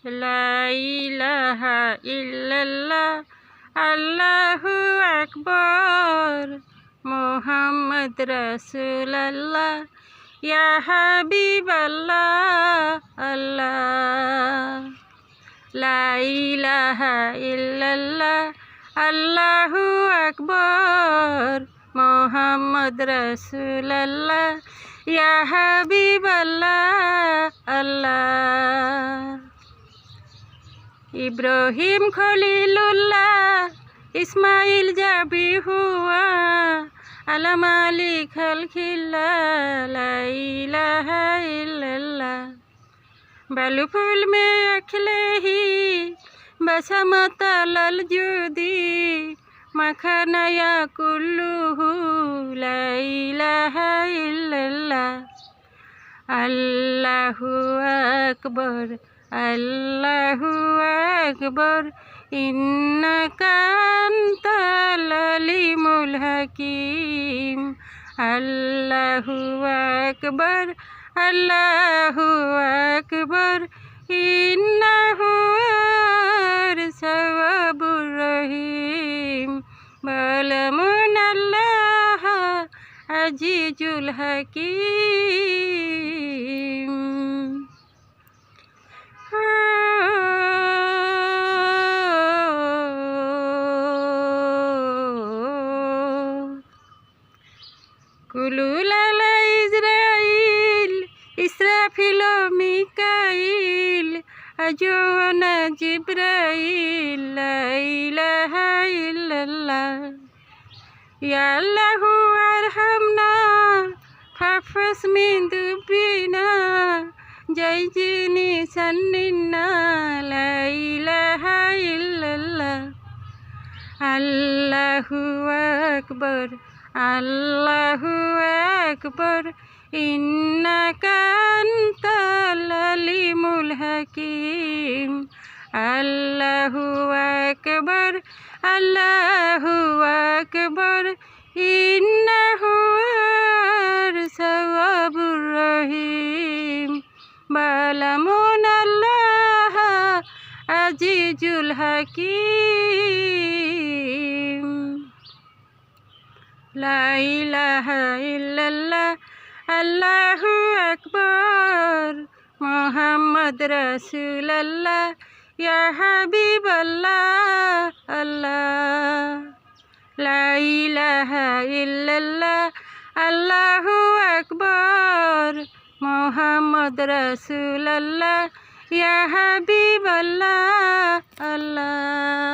লা ইলাহা ইল্লাল্লাহ আল্লাহু আকবার মুহাম্মদ রাসূলুল্লাহ ইয়া হাবিবাল্লাহ আল্লাহ লা ইলাহা ইল্লাল্লাহ আল্লাহু আকবার মুহাম্মদ রাসূলুল্লাহ ইয়া হাবিবাল্লাহ আল্লাহ ইব্রাহিম খলিলুল্লাহ ইসমাইল জাবিহুয়া আলা মালিক খালকিল্লাহ লা ইলাহা ইল্লাল্লাহ बालू फूल में अखले ही बसमत लल जुदी मखनया कुल्लुहु ला इलाहा इल्लल्लाह अल्लाहु अकबर अल्लाहु अकबर इन्नका अंतल अलीमुल हकीम अल्लाहु अकबर अल्लाहु अकबर इन्नहु अर्सवबुर रहीम बलमुन अल्लाह अजीजुल हकीम कुलुल अला इज़राइल इसराफिल मिकाइल अजोना जिब्राइल ला इलाहा इल्लल्लाह या अल्लाहु अरहमना फफस मिन दुबिना जैजिनी सन्निना ला इलाहा इल्लल्लाह अल्लाहु अकबर अल्लाहु अकबर इन्नका अंतल अलीमुल हकीम अल्लाहु अकबर अल्लाहु अकबर इन्नहु अर्सवबुर रहीम बलमुन अल्लाह अजीजुल हकीम ला इलाहा इल्लल्लाह अल्लाहु अकबर मुहम्मद रसूलुल्लाह या हबीबल्लाह अल्लाह ला इलाहा इल्लल्लाह अल्लाहु अकबर मुहम्मद रसूलुल्लाह या हबीबल्लाह अल्लाह।